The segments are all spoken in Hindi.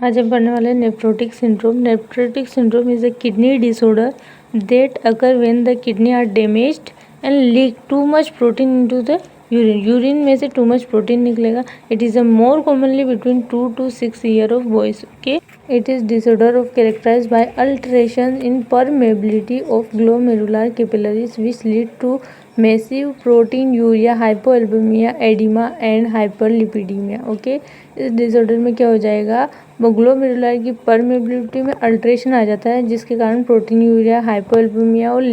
आज हम पढ़ने वाले हैं nephrotic syndrome. Nephrotic syndrome is a kidney disorder that occur when the kidney are damaged and leak too much protein into the urine. Urine में से टू मच प्रोटीन निकलेगा। It is a more commonly between 2 to 6 year of boys. Okay, it is disorder of characterized by alterations in permeability of glomerular capillaries which lead to massive proteinuria, hypoalbuminemia, edema and hyperlipidemia। Okay, इस डिसऑर्डर में क्या हो जाएगा, ग्लोमेरुलर की परमेबिलिटी में अल्ट्रेशन आ जाता है जिसके कारण प्रोटीनयूरिया, हाइपोएल्बुमिया और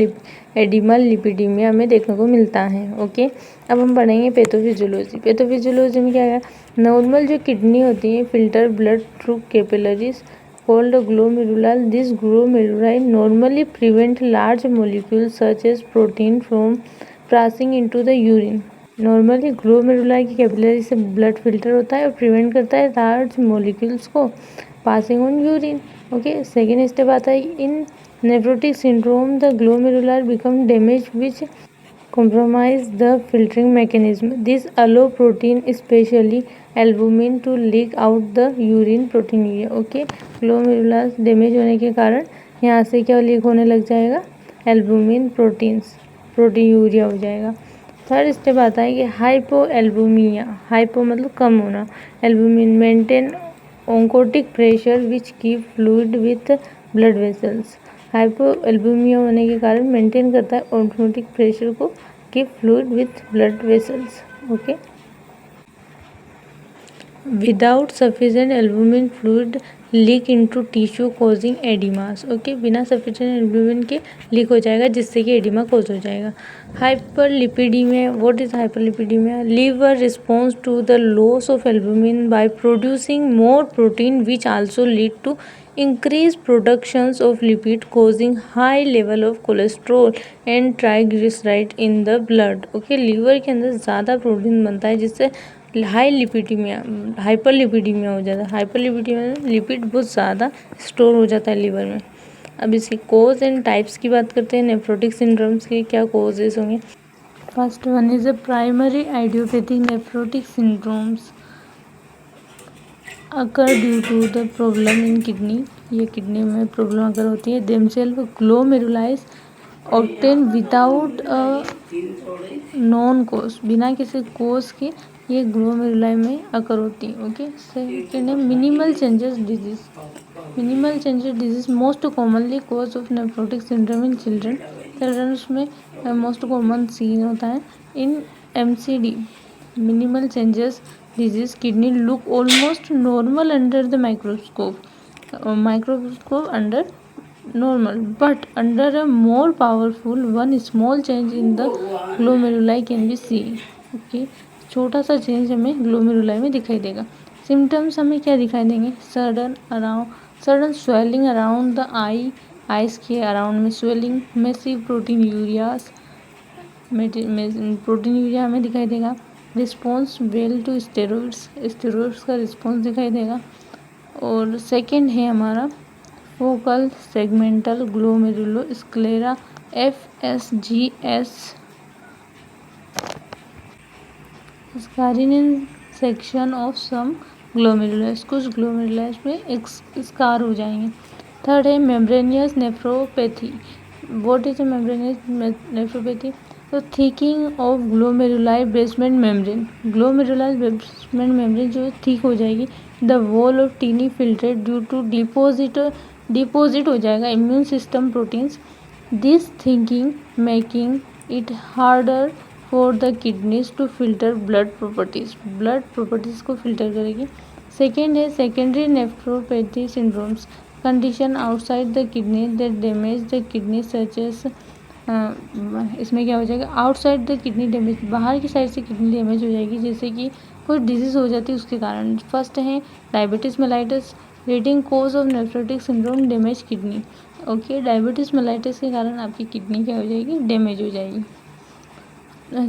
एडिमा लिपिडीमिया में देखने को मिलता है। ओके, अब हम पढ़ेंगे पैथोफिजियोलॉजी। पैथोफिजियोलॉजी में क्या है, नॉर्मल जो किडनी होती है filter blood through capillaries called glomeruli. This glomeruli normally prevent large molecules such as protein from passing into the urine. Normally glomeruli की कैपिलरी से ब्लड फिल्टर होता है और प्रिवेंट करता है लार्ज मॉलिक्यूल्स को passing on urine. Okay, second step आता है in nephrotic syndrome the glomerular become damage which compromise the filtering mechanism. This allow protein, especially albumin, to leak out the urine proteinuria. Okay, glomerular damage होने के कारण यहाँ से क्या लीक होने लग जाएगा, एल्बुमिन प्रोटीन्स, प्रोटीनयूरिया हो जाएगा। थर्ड स्टेप आता है कि हाइपो एल्बुमिया। हाइपो मतलब कम होना, albumin maintain oncotic pressure which keep fluid with blood vessels. Hypo albuminia होने के कारण मेंटेन करता है ऑन्कोटिक प्रेशर को, keep fluid with blood vessels. Okay, without sufficient albumin fluid leak into tissue causing oedemas. Okay, बिना सफिशिएंट एल्बुमिन के लीक हो जाएगा जिससे कि एडिमा कॉज हो जाएगा। Hyperlipidaemia, what is hyperlipidaemia? Liver response to the loss of albumin by producing more protein which also lead to increase productions of lipid causing high level of cholesterol and triglyceride in the blood. Okay, liver के अंदर ज़्यादा प्रोटीन बनता है जिससे हाई लिपिडीमिया, हाइपरलिपिडीमिया हो जाता है। हाइपरलिपिडीमिया में लिपिड बहुत ज़्यादा स्टोर हो जाता है लीवर में। अब इसकी कोज एंड टाइप्स की बात करते हैं। नेफ्रोटिक सिंड्रोम्स के क्या कोजेस होंगे? First one is a primary idiopathic nephrotic syndromes occur due to the problem in kidney. ये किडनी में प्रॉब्लम अगर होती है। Themselves glomeruli obtain without a known cause, बिना किसी कोज के ये ग्लोमेरुलाई में अकर होती है। ओके, सेकेंड है minimal changes disease. Minimal changes disease most commonly cause of nephrotic syndrome in children. Children में मोस्ट कॉमन सीन होता है। In MCD minimal changes disease kidney look almost normal under the microscope under normal, but under a more powerful one small change in the glomeruli can be seen। Okay, छोटा सा चेंज हमें ग्लोमेरुलाई में दिखाई देगा। सिम्टम्स हमें क्या दिखाई देंगे? Sudden swelling around the eyes के अराउंड में स्वेलिंग, मैसिव प्रोटीन यूरिया हमें दिखाई देगा। रिस्पॉन्स वेल टू स्टेरॉइड्स का रिस्पॉन्स दिखाई देगा। और सेकेंड है हमारा focal segmental glomerulosclerosis FSGS, scarring section of some glomerulus, कुछ ग्लोमेरुलस में स्कार हो जाएंगे। थर्ड है membranous nephropathy. What is a membranous nephropathy? तो thickening of glomeruli basement membrane, glomeruli basement membrane जो थिक हो जाएगी। The wall of tiny filtrate due to deposit हो जाएगा immune system proteins. This thinking making it harder for the kidneys to filter blood properties को फिल्टर करेगी। सेकेंड है secondary nephropathy syndromes, condition outside the kidney that damage the kidney such as. इसमें क्या हो जाएगा, आउटसाइड द किडनी डैमेज, बाहर की साइड से किडनी डैमेज हो जाएगी जैसे कि कोई डिजीज़ हो जाती है उसके कारण। फर्स्ट है diabetes mellitus, leading cause of nephrotic syndrome damage kidney. Okay, diabetes mellitus के कारण आपकी किडनी क्या हो जाएगी, डैमेज हो जाएगी।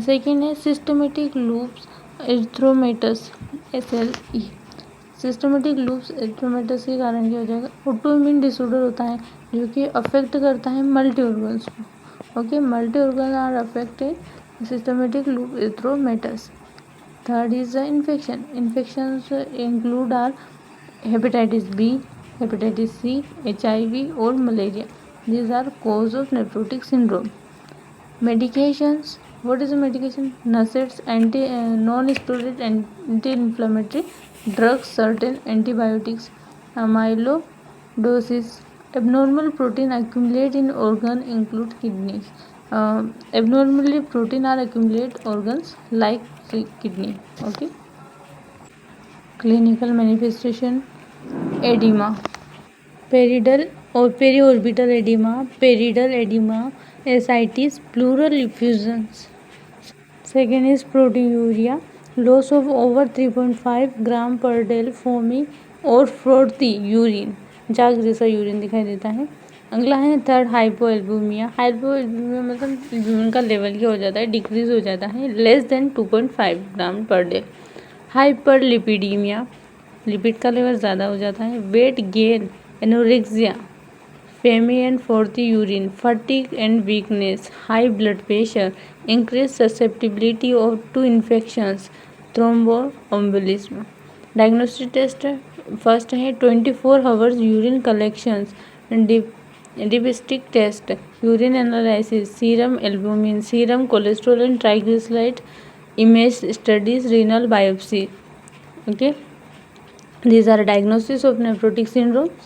सेकेंड है systematic lupus erythematosus SLE। Systematic lupus erythematosus के कारण क्या हो जाएगा, ऑटोइम्यून डिसऑर्डर होता है जो कि अफेक्ट करता है मल्टी ऑर्गन्स को। Okay, multi organ are affected systematic lupus erythematosus. Third is the infection. Infections include are hepatitis B, hepatitis C, HIV or malaria. These are cause of nephrotic syndrome. Medications. What is a medication? NSAIDs, non-steroidal anti-inflammatory drugs, certain antibiotics. Amyloidosis. Abnormal protein accumulate in organ include kidneys. Abnormally protein are accumulate organs like kidney. Okay. Clinical manifestation: edema, peridal or periorbital edema, peridal edema, ascites, pleural effusions. Second is proteinuria, loss of over 3.5 ग्राम पर डेल, फोमी और फ्रोथी यूरिन, जाग जैसा यूरिन दिखाई देता है. अगला है थर्ड हाइपोएल्बुमिया. हाइपोएल्बुमिया मतलब एल्ब्यूमिन का लेवल क्या हो जाता है, डिक्रीज हो जाता है, less than 2.5 gram per day. Hyperlipidemia, lipid का लेवल ज़्यादा हो जाता है. Weight gain, anorexia, foamy and frothy urine, fatigue and weakness, high blood pressure, increase susceptibility of to infections, thromboembolism. Diagnostic test first है 24 hours urine collections, dipstick test, urine analysis, serum albumin, serum cholesterol and triglyceride, image studies, renal biopsy. Okay, these are diagnosis of nephrotic syndromes.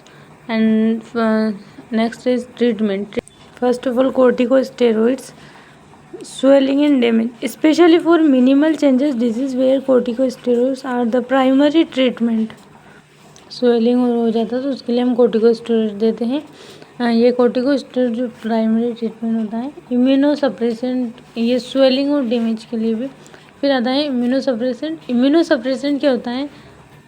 And next is treatment. First of all, corticosteroids, swelling and damage, especially for minimal changes disease where corticosteroids are the primary treatment. Swelling हो जाता है तो उसके लिए हम कोर्टिकोस्टेरॉइड देते हैं. ये कोर्टिकोस्टेरॉइड जो प्राइमरी ट्रीटमेंट होता है. इम्यूनो सप्रेसेंट, ये स्वेलिंग और डैमेज के लिए भी. फिर आता है इम्यूनो सप्रेसेंट. इम्यूनो सप्रेसेंट क्या होता है?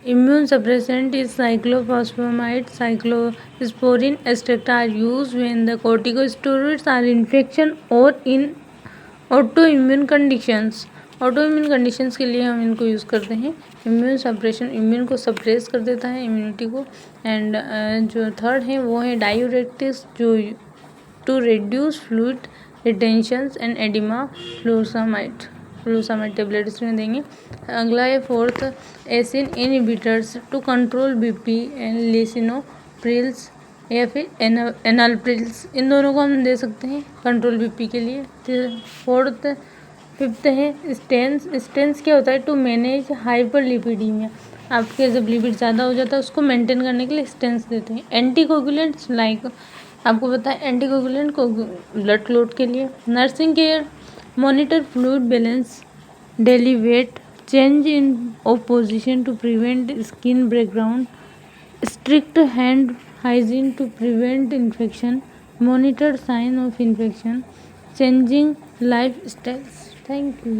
Immune suppressant is cyclophosphamide, cyclosporine, etcetera are use when the corticosteroids are infection और in auto immune conditions. Auto immune conditions के लिए हम इनको यूज़ करते हैं. इम्यून सप्रेशन, इम्यून को सप्रेस कर देता है, इम्यूनिटी को. एंड जो थर्ड है वो है डायूरेटिक्स, जो to reduce fluid retentions and oedema, frusemide tablet इसमें देंगे. अगला है fourth ACE inhibitors to control BP and lisinoprils या फिर एनालप्रिल्स. इन दोनों को हम दे सकते हैं कंट्रोल बीपी के लिए. फिफ्थ है स्टेंस क्या होता है? To manage hyperlipidemia. आपके जब लिपिड ज़्यादा हो जाता है उसको मेंटेन करने के लिए स्टेंस देते हैं. एंटीकोगुलेंट्स लाइक, आपको पता है एंटीकोगुलेंट को ब्लड क्लॉट के लिए. Nursing care, monitor fluid balance, daily weight, change in of position to prevent skin breakdown, strict hand hygiene to prevent infection, monitor sign of infection, changing lifestyles. Thank you.